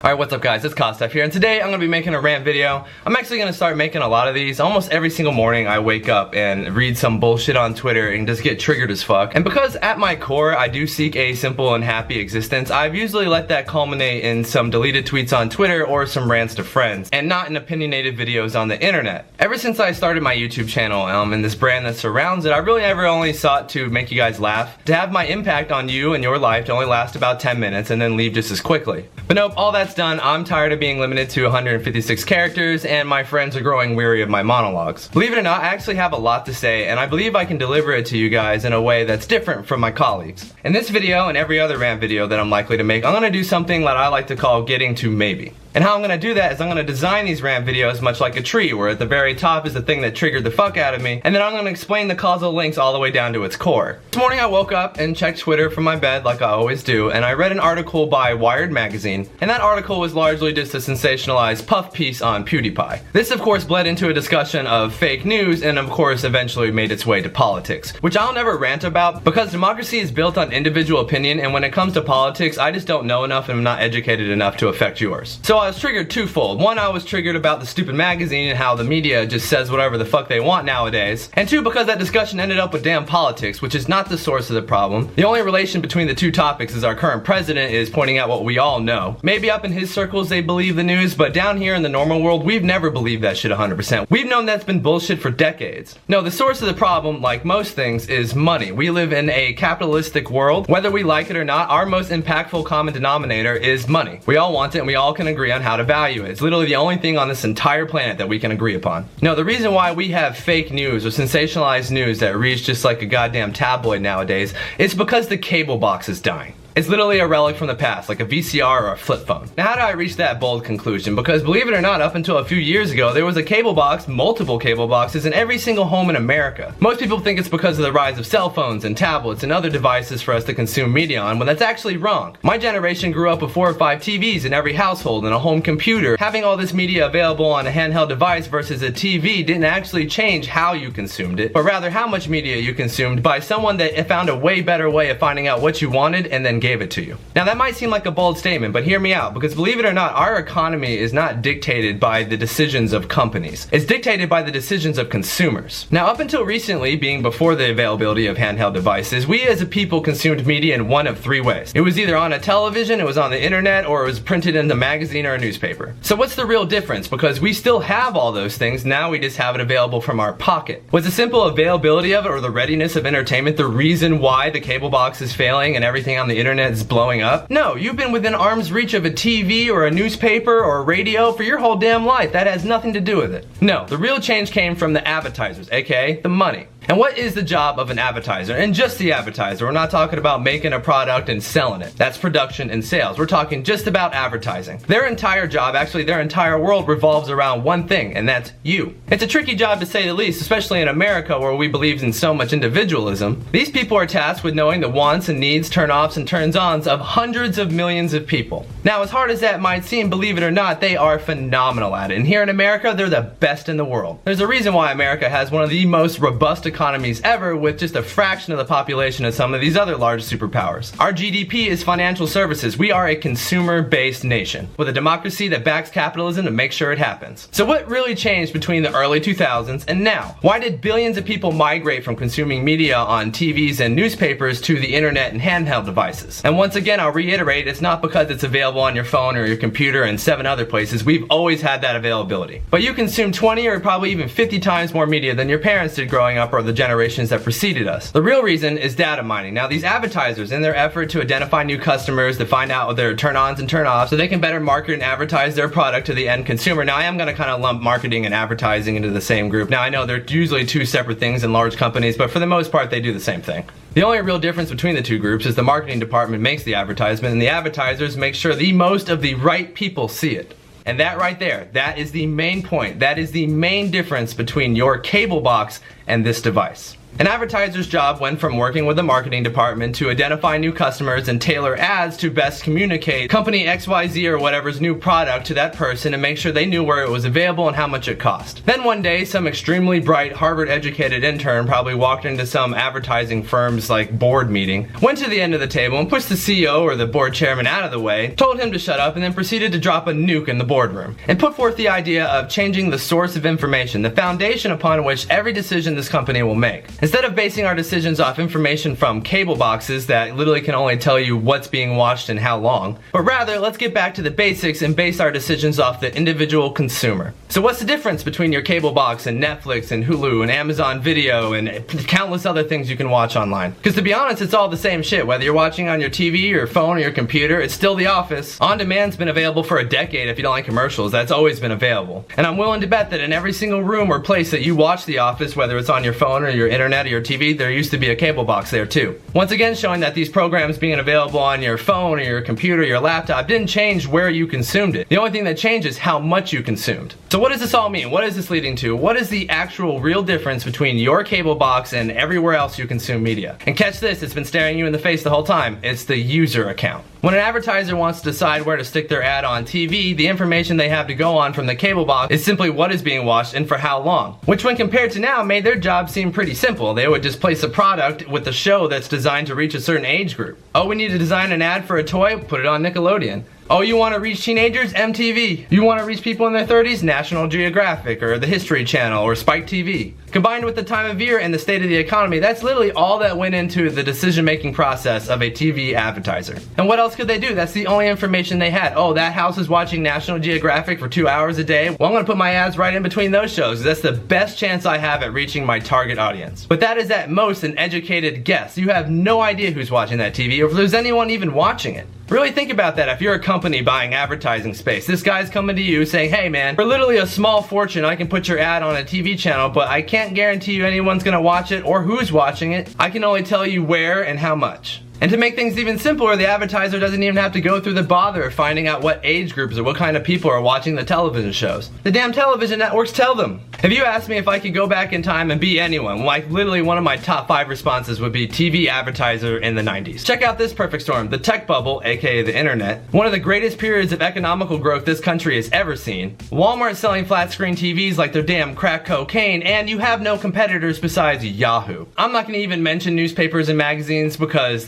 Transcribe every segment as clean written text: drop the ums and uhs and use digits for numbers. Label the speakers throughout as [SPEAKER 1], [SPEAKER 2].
[SPEAKER 1] Alright, what's up guys, it's Kostef here, and today I'm going to be making a rant video. I'm actually going to start making a lot of these. Almost every single morning I wake up and read some bullshit on Twitter and just get triggered as fuck. And because at my core I do seek a simple and happy existence, I've usually let that culminate in some deleted tweets on Twitter or some rants to friends, and not in opinionated videos on the internet. Ever since I started my YouTube channel and this brand that surrounds it, I really never only sought to make you guys laugh, to have my impact on you and your life to only last about 10 minutes and then leave just as quickly. But nope, all that's done. I'm tired of being limited to 156 characters, and my friends are growing weary of my monologues. Believe it or not, I actually have a lot to say, and I believe I can deliver it to you guys in a way that's different from my colleagues. In this video and every other rant video that I'm likely to make, I'm gonna do something that I like to call getting to maybe. And how I'm gonna do that is I'm gonna design these rant videos much like a tree, where at the very top is the thing that triggered the fuck out of me, and then I'm gonna explain the causal links all the way down to its core. This morning I woke up and checked Twitter from my bed like I always do, and I read an article by Wired magazine, and that article was largely just a sensationalized puff piece on PewDiePie. This of course bled into a discussion of fake news, and of course eventually made its way to politics, which I'll never rant about because democracy is built on individual opinion, and when it comes to politics I just don't know enough and I'm not educated enough to affect yours. So I was triggered twofold. One, I was triggered about the stupid magazine and how the media just says whatever the fuck they want nowadays. And two, because that discussion ended up with damn politics, which is not the source of the problem. The only relation between the two topics is our current president is pointing out what we all know. Maybe up in his circles they believe the news, but down here in the normal world we've never believed that shit 100%. We've known that's been bullshit for decades. No, the source of the problem, like most things, is money. We live in a capitalistic world. Whether we like it or not, our most impactful common denominator is money. We all want it and we all can agree on how to value it. It's literally the only thing on this entire planet that we can agree upon. No, the reason why we have fake news or sensationalized news that reads just like a goddamn tabloid nowadays is because the cable box is dying. It's literally a relic from the past, like a VCR or a flip phone. Now how did I reach that bold conclusion? Because believe it or not, up until a few years ago, there was a cable box, multiple cable boxes, in every single home in America. Most people think it's because of the rise of cell phones and tablets and other devices for us to consume media on, when that's actually wrong. My generation grew up with 4 or 5 TVs in every household and a home computer. Having all this media available on a handheld device versus a TV didn't actually change how you consumed it, but rather how much media you consumed by someone that found a way better way of finding out what you wanted and then gave it to you. Now that might seem like a bold statement, but hear me out, because believe it or not, our economy is not dictated by the decisions of companies. It's dictated by the decisions of consumers. Now up until recently, being before the availability of handheld devices, we as a people consumed media in one of 3 ways. It was either on a television, it was on the internet, or it was printed in a magazine or a newspaper. So what's the real difference? Because we still have all those things, now we just have it available from our pocket. Was the simple availability of it or the readiness of entertainment the reason why the cable box is failing and everything on the internet is blowing up? No, you've been within arm's reach of a TV or a newspaper or a radio for your whole damn life. That has nothing to do with it. No, the real change came from the advertisers, aka the money. And what is the job of an advertiser? And just the advertiser. We're not talking about making a product and selling it. That's production and sales. We're talking just about advertising. Their entire job, actually their entire world, revolves around one thing, and that's you. It's a tricky job to say the least, especially in America where we believe in so much individualism. These people are tasked with knowing the wants and needs, turn-offs and turns-ons of hundreds of millions of people. Now as hard as that might seem, believe it or not, they are phenomenal at it. And here in America, they're the best in the world. There's a reason why America has one of the most robust economies ever, with just a fraction of the population of some of these other large superpowers. Our GDP is financial services. We are a consumer-based nation with a democracy that backs capitalism to make sure it happens. So what really changed between the early 2000s and now? Why did billions of people migrate from consuming media on TVs and newspapers to the internet and handheld devices? And once again, I'll reiterate, it's not because it's available on your phone or your computer and 7 other places. We've always had that availability. But you consume 20 or probably even 50 times more media than your parents did growing up or the generation that preceded us. The real reason is data mining. Now these advertisers, in their effort to identify new customers, to find out their turn-ons and turn-offs so they can better market and advertise their product to the end consumer. Now I am going to kind of lump marketing and advertising into the same group. Now I know they're usually 2 separate things in large companies, but for the most part they do the same thing. The only real difference between the 2 groups is the marketing department makes the advertisement and the advertisers make sure the most of the right people see it. And that right there, that is the main point. That is the main difference between your cable box and this device. An advertiser's job went from working with the marketing department to identify new customers and tailor ads to best communicate company XYZ or whatever's new product to that person and make sure they knew where it was available and how much it cost. Then one day, some extremely bright Harvard-educated intern probably walked into some advertising firm's board meeting, went to the end of the table and pushed the CEO or the board chairman out of the way, told him to shut up, and then proceeded to drop a nuke in the boardroom and put forth the idea of changing the source of information, the foundation upon which every decision this company will make. Instead of basing our decisions off information from cable boxes that literally can only tell you what's being watched and how long, but rather let's get back to the basics and base our decisions off the individual consumer. So what's the difference between your cable box and Netflix and Hulu and Amazon Video and countless other things you can watch online? Because to be honest, it's all the same shit. Whether you're watching on your TV, your phone, or your computer, it's still The Office. On Demand's been available for a decade if you don't like commercials. That's always been available. And I'm willing to bet that in every single room or place that you watch The Office, whether it's on your phone or your internet or your TV, there used to be a cable box there too. Once again, showing that these programs being available on your phone or your computer or your laptop didn't change where you consumed it. The only thing that changed is how much you consumed. So what does this all mean? What is this leading to? What is the actual real difference between your cable box and everywhere else you consume media? And catch this, it's been staring you in the face the whole time. It's the user account. When an advertiser wants to decide where to stick their ad on TV, the information they have to go on from the cable box is simply what is being watched and for how long. Which when compared to now made their job seem pretty simple. They would just place a product with a show that's designed to reach a certain age group. Oh, we need to design an ad for a toy? Put it on Nickelodeon. Oh, you want to reach teenagers? MTV. You want to reach people in their 30s? National Geographic or the History Channel or Spike TV. Combined with the time of year and the state of the economy, that's literally all that went into the decision-making process of a TV advertiser. And what else could they do? That's the only information they had. Oh, that house is watching National Geographic for 2 hours a day. Well, I'm going to put my ads right in between those shows. That's the best chance I have at reaching my target audience. But that is at most an educated guess. You have no idea who's watching that TV or if there's anyone even watching it. Really think about that if you're a company buying advertising space. This guy's coming to you saying, hey man, for literally a small fortune I can put your ad on a TV channel, but I can't guarantee you anyone's gonna watch it or who's watching it. I can only tell you where and how much. And to make things even simpler, the advertiser doesn't even have to go through the bother of finding out what age groups or what kind of people are watching the television shows. The damn television networks tell them. If you asked me if I could go back in time and be anyone, literally one of my top 5 responses would be TV advertiser in the 90s. Check out this perfect storm, the tech bubble, aka the internet. One of the greatest periods of economical growth this country has ever seen. Walmart selling flat screen TVs like they're damn crack cocaine, and you have no competitors besides Yahoo. I'm not gonna even mention newspapers and magazines because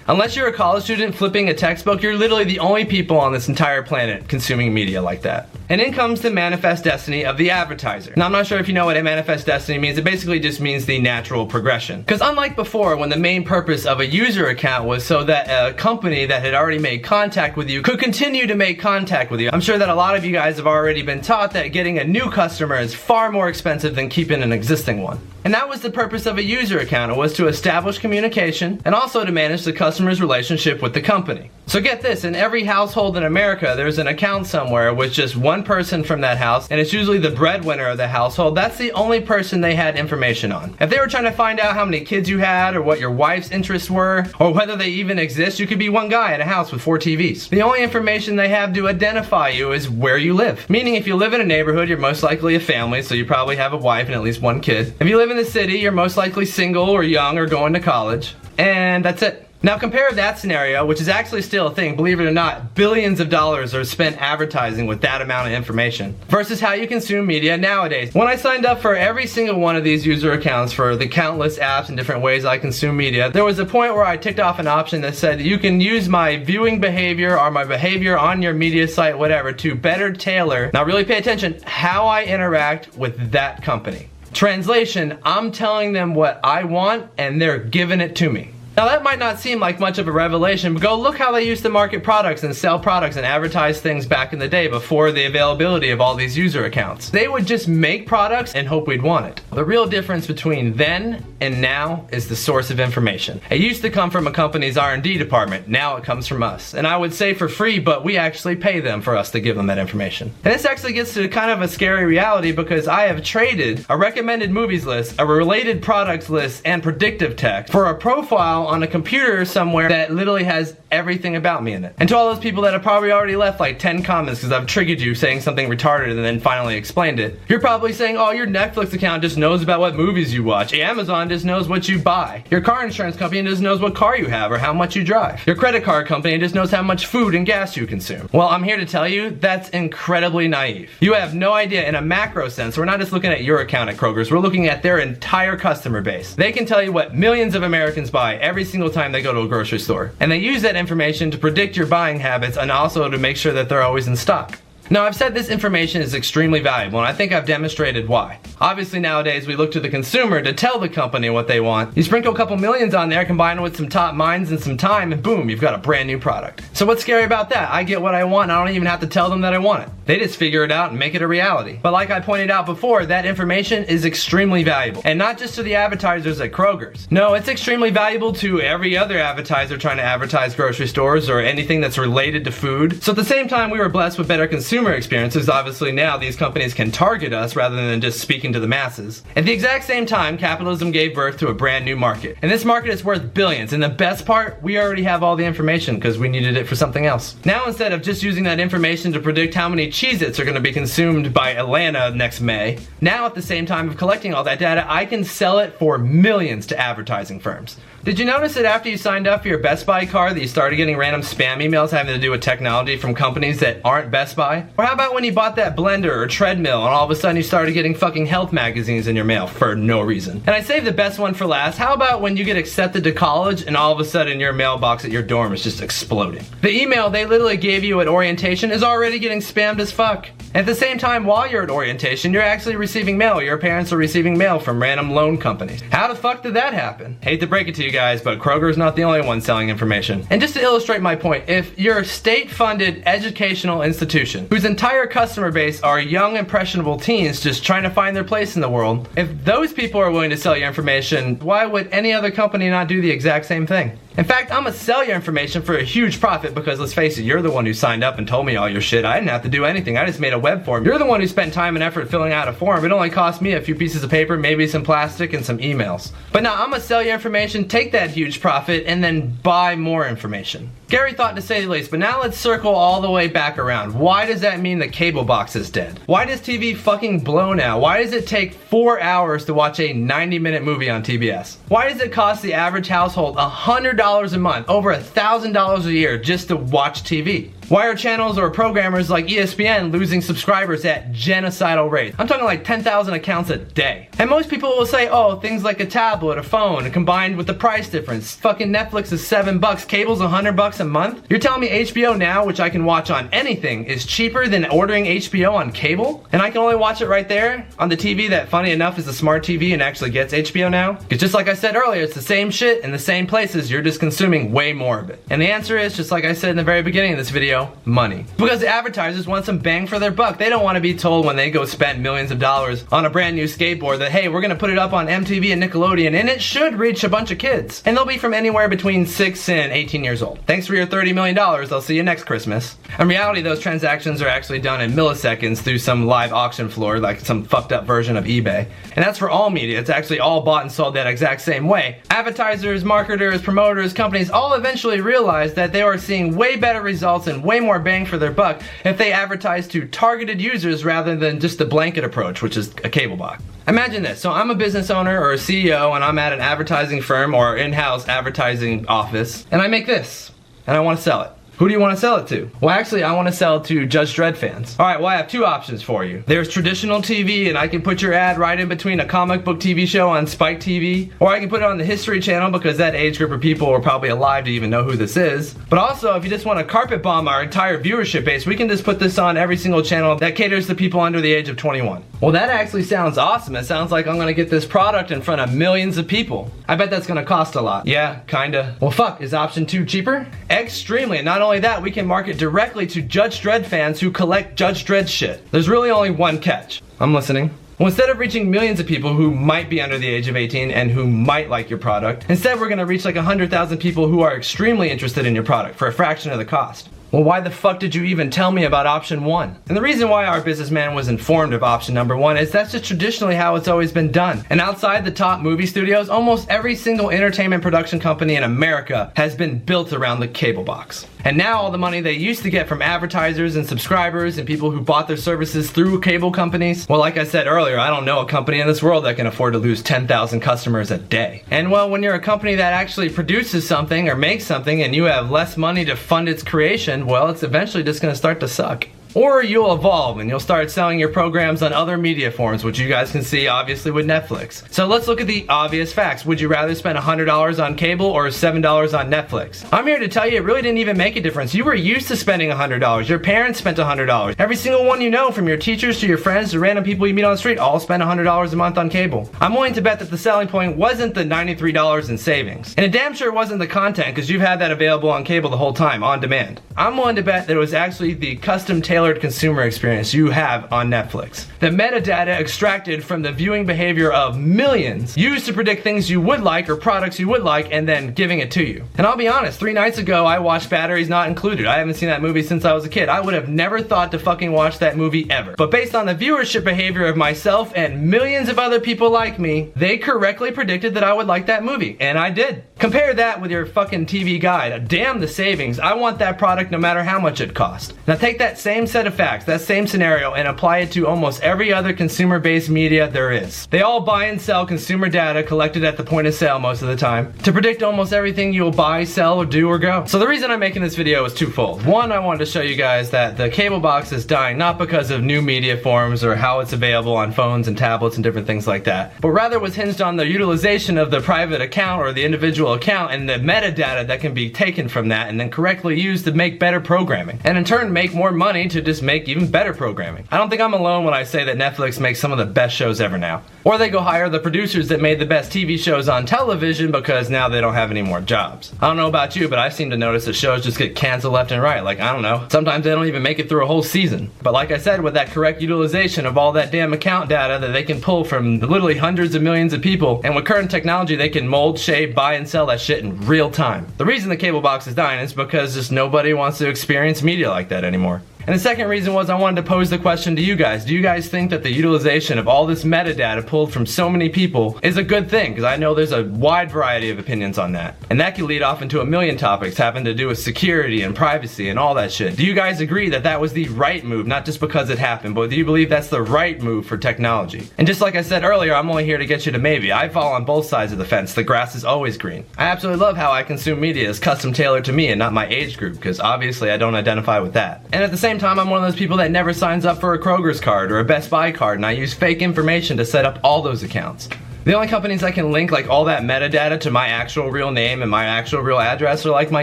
[SPEAKER 1] unless you're a college student flipping a textbook, you're literally the only people on this entire planet consuming media like that. And in comes the manifest destiny of the advertiser. Now I'm not sure if you know what a manifest destiny means. It basically just means the natural progression. Because unlike before, when the main purpose of a user account was so that a company that had already made contact with you could continue to make contact with you, I'm sure that a lot of you guys have already been taught that getting a new customer is far more expensive than keeping an existing one. And that was the purpose of a user account. It was to establish communication and also to manage the customer's relationship with the company. So get this, in every household in America, there's an account somewhere with just one person from that house, and it's usually the breadwinner of the household. That's the only person they had information on. If they were trying to find out how many kids you had, or what your wife's interests were, or whether they even exist, you could be one guy in a house with 4 TVs. The only information they have to identify you is where you live. Meaning if you live in a neighborhood, you're most likely a family, so you probably have a wife and at least one kid. If you live in the city, you're most likely single or young or going to college. And that's it. Now compare that scenario, which is actually still a thing, believe it or not, billions of dollars are spent advertising with that amount of information, versus how you consume media nowadays. When I signed up for every single one of these user accounts for the countless apps and different ways I consume media, there was a point where I ticked off an option that said you can use my viewing behavior or my behavior on your media site, whatever, to better tailor, now really pay attention, how I interact with that company. Translation, I'm telling them what I want and they're giving it to me. Now that might not seem like much of a revelation, but go look how they used to market products and sell products and advertise things back in the day before the availability of all these user accounts. They would just make products and hope we'd want it. The real difference between then and now is the source of information. It used to come from a company's R&D department, now it comes from us. And I would say for free, but we actually pay them for us to give them that information. And this actually gets to kind of a scary reality because I have traded a recommended movies list, a related products list, and predictive text for a profile on a computer somewhere that literally has everything about me in it. And to all those people that have probably already left like 10 comments because I've triggered you saying something retarded and then finally explained it, you're probably saying, oh, your Netflix account just knows about what movies you watch. Amazon just knows what you buy. Your car insurance company just knows what car you have or how much you drive. Your credit card company just knows how much food and gas you consume. Well, I'm here to tell you that's incredibly naive. You have no idea. In a macro sense, we're not just looking at your account at Kroger's, we're looking at their entire customer base. They can tell you what millions of Americans buy every single time they go to a grocery store. And they use that information to predict your buying habits and also to make sure that they're always in stock. Now, I've said this information is extremely valuable, and I think I've demonstrated why. Obviously, nowadays, we look to the consumer to tell the company what they want. You sprinkle a couple millions on there, combine it with some top minds and some time, and boom, you've got a brand new product. So what's scary about that? I get what I want, and I don't even have to tell them that I want it. They just figure it out and make it a reality. But like I pointed out before, that information is extremely valuable. And not just to the advertisers at Kroger's. No, it's extremely valuable to every other advertiser trying to advertise grocery stores or anything that's related to food. So at the same time, we were blessed with better consumer experiences. Obviously now these companies can target us rather than just speaking to the masses. At the exact same time, capitalism gave birth to a brand new market. And this market is worth billions. And the best part, we already have all the information because we needed it for something else. Now instead of just using that information to predict how many Cheez-Its are going to be consumed by Atlanta next May, now at the same time of collecting all that data, I can sell it for millions to advertising firms. Did you notice that after you signed up for your Best Buy card that you started getting random spam emails having to do with technology from companies that aren't Best Buy? Or how about when you bought that blender or treadmill and all of a sudden you started getting fucking health magazines in your mail for no reason? And I saved the best one for last. How about when you get accepted to college and all of a sudden your mailbox at your dorm is just exploding? The email they literally gave you at orientation is already getting spammed as fuck. At the same time, while you're at orientation, you're actually receiving mail. Your parents are receiving mail from random loan companies. How the fuck did that happen? Hate to break it to you guys, but Kroger's not the only one selling information. And just to illustrate my point, if you're a state-funded educational institution whose entire customer base are young, impressionable teens just trying to find their place in the world, if those people are willing to sell your information, why would any other company not do the exact same thing? In fact, I'm gonna sell your information for a huge profit because let's face it, you're the one who signed up and told me all your shit. I didn't have to do anything. I just made a web form. You're the one who spent time and effort filling out a form. It only cost me a few pieces of paper, maybe some plastic and some emails. But now I'm gonna sell your information, take that huge profit, and then buy more information. Scary thought to say the least, but now let's circle all the way back around. Why does that mean the cable box is dead? Why does TV fucking blow now? Why does it take 4 hours to watch a 90-minute movie on TBS? Why does it cost the average household $100 a month, over $1,000 a year just to watch TV? Why are channels or programmers like ESPN losing subscribers at genocidal rates? I'm talking like 10,000 accounts a day. And most people will say, oh, things like a tablet, a phone, combined with the price difference. Fucking Netflix is $7, cable's $100 a month? You're telling me HBO Now, which I can watch on anything, is cheaper than ordering HBO on cable? And I can only watch it right there on the TV that, funny enough, is a smart TV and actually gets HBO Now? Because just like I said earlier, it's the same shit in the same places, you're just consuming way more of it. And the answer is, just like I said in the very beginning of this video, money. Because the advertisers want some bang for their buck. They don't want to be told when they go spend millions of dollars on a brand new skateboard that, hey, we're gonna put it up on MTV and Nickelodeon and it should reach a bunch of kids. And they'll be from anywhere between 6 and 18 years old. Thanks for your $30 million. I'll see you next Christmas. In reality, those transactions are actually done in milliseconds through some live auction floor, like some fucked up version of eBay. And that's for all media. It's actually all bought and sold that exact same way. Advertisers, marketers, promoters, companies all eventually realize that they are seeing way better results and way more bang for their buck if they advertise to targeted users rather than just the blanket approach, which is a cable box. Imagine this. So I'm a business owner or a CEO and I'm at an advertising firm or in-house advertising office and I make this and I want to sell it. Who do you want to sell it to? Well, actually, I want to sell it to Judge Dredd fans. All right, well, I have two options for you. There's traditional TV, and I can put your ad right in between a comic book TV show on Spike TV, or I can put it on the History Channel because that age group of people are probably alive to even know who this is. But also, if you just want to carpet bomb our entire viewership base, we can just put this on every single channel that caters to people under the age of 21. Well, that actually sounds awesome. It sounds like I'm gonna get this product in front of millions of people. I bet that's gonna cost a lot. Yeah, kinda. Well, fuck, is option 2 cheaper? Extremely. And not only that, we can market directly to Judge Dredd fans who collect Judge Dredd shit. There's really only one catch. I'm listening. Well, instead of reaching millions of people who might be under the age of 18 and who might like your product, instead we're gonna reach like 100,000 people who are extremely interested in your product for a fraction of the cost. Well, why the fuck did you even tell me about option 1? And the reason why our businessman was informed of option number 1 is that's just traditionally how it's always been done. And outside the top movie studios, almost every single entertainment production company in America has been built around the cable box. And now all the money they used to get from advertisers and subscribers and people who bought their services through cable companies, well, like I said earlier, I don't know a company in this world that can afford to lose 10,000 customers a day. And well, when you're a company that actually produces something or makes something and you have less money to fund its creation, well, it's eventually just gonna start to suck. Or you'll evolve and you'll start selling your programs on other media forms, which you guys can see obviously with Netflix. So let's look at the obvious facts. Would you rather spend $100 on cable or $7 on Netflix? I'm here to tell you it really didn't even make a difference. You were used to spending $100. Your parents spent $100. Every single one you know, from your teachers to your friends to random people you meet on the street, all spend $100 a month on cable. I'm willing to bet that the selling point wasn't the $93 in savings. And it damn sure wasn't the content, because you've had that available on cable the whole time, on demand. I'm willing to bet that it was actually the custom tailored consumer experience you have on Netflix. The metadata extracted from the viewing behavior of millions, used to predict things you would like or products you would like, and then giving it to you. And I'll be honest, 3 nights ago I watched Batteries Not Included. I haven't seen that movie since I was a kid. I would have never thought to fucking watch that movie ever. But based on the viewership behavior of myself and millions of other people like me, they correctly predicted that I would like that movie, and I did. Compare that with your fucking TV guide. Damn the savings. I want that product no matter how much it costs. Now take that same set of facts, that same scenario, and apply it to almost every other consumer-based media there is. They all buy and sell consumer data collected at the point of sale most of the time to predict almost everything you'll buy, sell, or do or go. So the reason I'm making this video is twofold. One, I wanted to show you guys that the cable box is dying not because of new media forms or how it's available on phones and tablets and different things like that, but rather was hinged on the utilization of the private account or the individual account and the metadata that can be taken from that and then correctly used to make better programming, and in turn make more money to just make even better programming. I don't think I'm alone when I say that Netflix makes some of the best shows ever now. Or they go hire the producers that made the best TV shows on television because now they don't have any more jobs. I don't know about you, but I seem to notice that shows just get canceled left and right. Like, I don't know, sometimes they don't even make it through a whole season. But like I said, with that correct utilization of all that damn account data that they can pull from literally hundreds of millions of people, and with current technology they can mold, shape, buy, and sell that shit in real time. The reason the cable box is dying is because just nobody wants to experience media like that anymore. And the second reason was I wanted to pose the question to you guys. Do you guys think that the utilization of all this metadata pulled from so many people is a good thing? Because I know there's a wide variety of opinions on that. And that can lead off into a million topics having to do with security and privacy and all that shit. Do you guys agree that that was the right move, not just because it happened, but do you believe that's the right move for technology? And just like I said earlier, I'm only here to get you to maybe. I fall on both sides of the fence. The grass is always green. I absolutely love how I consume media is custom tailored to me and not my age group, because obviously I don't identify with that. And at the same time, I'm one of those people that never signs up for a Kroger's card or a Best Buy card, and I use fake information to set up all those accounts. The only companies that can link like all that metadata to my actual real name and my actual real address are like my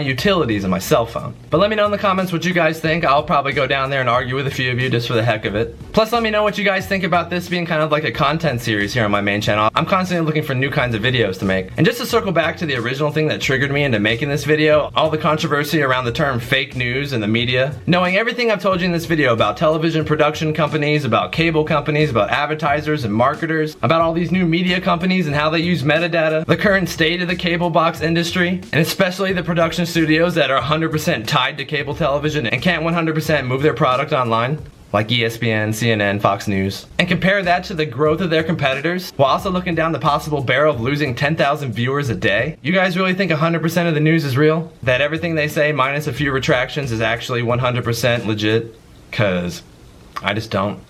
[SPEAKER 1] utilities and my cell phone. But let me know in the comments what you guys think. I'll probably go down there and argue with a few of you just for the heck of it. Plus let me know what you guys think about this being kind of like a content series here on my main channel. I'm constantly looking for new kinds of videos to make. And just to circle back to the original thing that triggered me into making this video, all the controversy around the term fake news in the media, knowing everything I've told you in this video about television production companies, about cable companies, about advertisers and marketers, about all these new media companies and how they use metadata, the current state of the cable box industry, and especially the production studios that are 100% tied to cable television and can't 100% move their product online, like ESPN, CNN, Fox News, and compare that to the growth of their competitors, while also looking down the possible barrel of losing 10,000 viewers a day. You guys really think 100% of the news is real? That everything they say, minus a few retractions, is actually 100% legit? 'Cause I just don't.